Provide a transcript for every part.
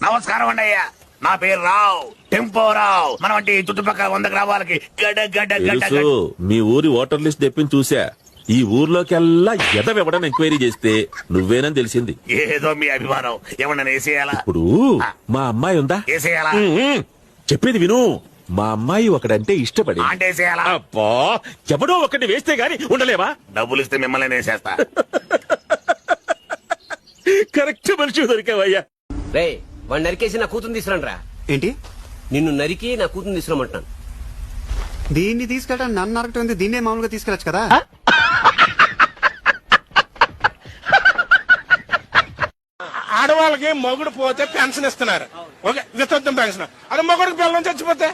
నమస్కారం అండి అయ్యా. నా పేరు రావు, టెంపో రావు. మన వంటి చుట్టుపక్కల 100 గ్రామాలకి గడ్డ గడ్డ గడ్డ తెలుసు, మీ ఊరి ఓటర్ లిస్ట్ తెప్పించి చూసా. ఈ ఊర్లోకెల్లా ఎదవెవడని ఎంక్వైరీ చేస్తే నువ్వేనని తెలిసింది. ఏదో మీ అభిమానం. ఏమన్నా వేసేయాలా? ఇప్పుడు మా అమ్మాయి ఉందా? వేసేయాలా? చెప్పేది విను. మా అమ్మాయి ఒకడంటే ఇష్టపడి అంటే వేసేయాలా? అబ్బా, ఎవడో ఒకటి వేస్తే గాని ఉండలేవా? డబ్బులు ఇస్తే మిమ్మల్ని వేసేస్తా. కరెక్ట్ మనిషి దొరికావయ్యా. రే వాడు నరికేసి నా కూతురు తీసుకురండి రా. ఏంటి? నిన్ను నరికి నా కూతురు తీసుకురమ్మంటున్నాను. దీన్ని తీసుకెళ్ళడం నన్ను నరకటం ఉంది. దీన్నే మామూలుగా తీసుకెళ్ళచ్చు కదా. ఆడవాళ్ళకి మొగుడు పోతే పెన్షన్ ఇస్తున్నారు. ఓకే, వితంతం పెన్షన్. అది మొగుడికి పిల్లలు చచ్చిపోతే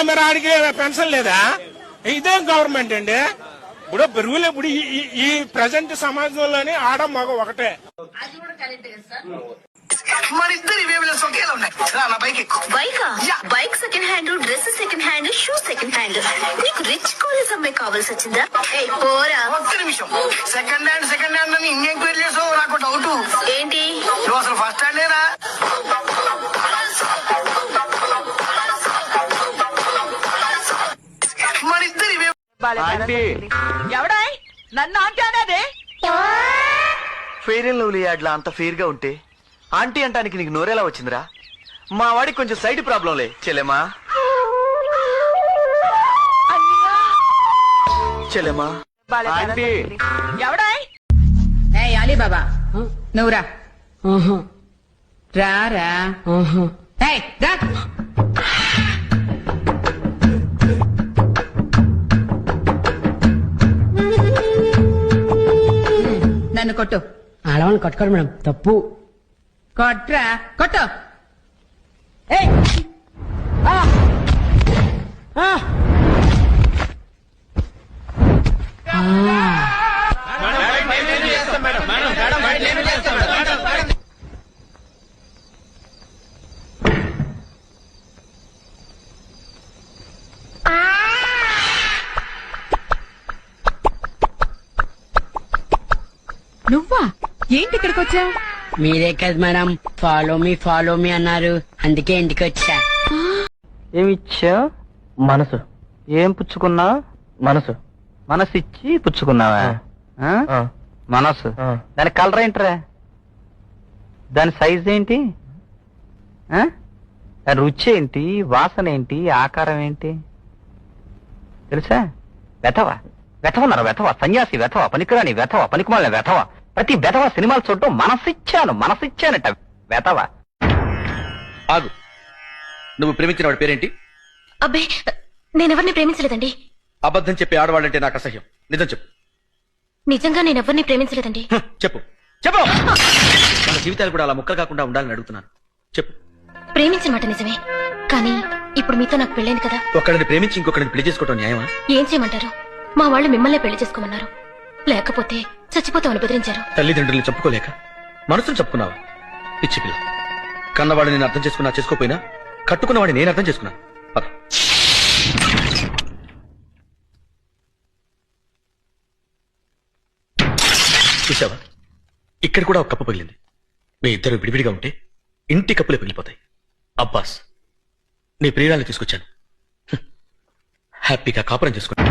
మరి ఆడికి పెన్షన్ లేదా? ఇదేం గవర్నమెంట్ అండి? ఇప్పుడు రూల్ ఇప్పుడు ఈ ప్రజెంట్ సమాజంలోని ఆడ మగ ఒకటే. Bike second hand, dress second hand, shoe second hand. నీకు రిచ్ కాలేజ్ అమ్మాయి కావాల్సి వచ్చిందా? పోరా. ఒక్క నిమిషం. సెకండ్ హ్యాండ్ అని ఇంకెంక్వైరీ చేసావు. నాకు డౌట్ ఏంటి? నువ్వు అసలు ఫస్ట్ హ్యాండేనా? మరి ఇద్దరు ఇవే. ఎవడా నన్ను ఆంటీ అనేది? ఫెయిర్ అండ్ లవ్లీ యాడ్లా అంత ఫెయిర్ గా ఉంటే ఆంటీ అంటానికి నీకు నోరేలా వచ్చిందిరా? మా వాడికి కొంచెం సైడ్ ప్రాబ్లంలే చెల్లెమా. చెల్లెమా ఎవడా? అలీబాబా నువ్వురా. రా రా. నన్ను కొట్టు. ఆడవాళ్ళని కొట్టుకోరు మేడం, తప్పు. కొట్రా, కొట్టు. నువ్వా? ఏంటి ఇక్కడికి వచ్చావు? మీరే కదా మేడం ఫాలో మీ అన్నారు, అందుకే ఇంటికి వచ్చా. ఏమిచ్చా? మనసు. ఏం పుచ్చుకున్నా? మనసు. మనసు ఇచ్చి పుచ్చుకున్నావా? మనసు. దాని కలర్ ఏంట్రా? దాని సైజ్ ఏంటి? దాని రుచి ఏంటి? వాసన ఏంటి? ఆకారం ఏంటి తెలుసా? వెధవ వెధవన్నారు. వెధవ సన్యాసి, వెధవ పనికిరాని, వెధవ పనికిమాలిన, వెధవ ప్రతి వెధవ సినిమాలు చూడటం మనసిచ్చానట వెధవ. ఆగు, నువ్వు ప్రేమించిన వాడి పేరేంటి? అబ్బే నేనెవరిని ప్రేమించలేదండి. అబద్ధం చెప్పి ఆడవాళ్ళంటే నాకు అసహ్యం. నిజం చెప్పు. నిజంగా నేనెవరిని ప్రేమించలేదండి. చెప్పు చెప్పు. మన జీవితాలు కూడా అలా ముక్కలు కాకుండా ఉండాలని అడుగుతున్నాను. చెప్పు. ప్రేమించిన మాట నిజమే, కానీ ఇప్పుడు మీతో నాకు పెళ్ళైంది కదా. ఒకరిని ప్రేమించి ఇంకొకరిని పెళ్లి చేసుకోవడం న్యాయమా? ఏం చేయమంటారు? మా వాళ్ళు మిమ్మల్నే పెళ్లి చేసుకోమన్నారు. లేకపోతే చచ్చిపోతామని బెదిరించారు. తల్లిదండ్రుల్ని చెప్పుకోలేక మనసును చెప్పుకున్నావా? పిచ్చి పిల్ల. కన్నవాడిని నేను అర్థం చేసుకున్నా చేసుకోపోయినా కట్టుకున్నవాడిని నేను అర్థం చేసుకున్నాను. పద. చూసావా, ఇక్కడ కూడా ఒక కప్పు పగిలింది. మీ ఇద్దరు విడివిడిగా ఉంటే ఇంటి కప్పులే పగిలిపోతాయి. అబ్బాస్, నీ ప్రియురాల్ని తీసుకొచ్చాను. హ్యాపీగా కాపురం చేసుకున్నాను.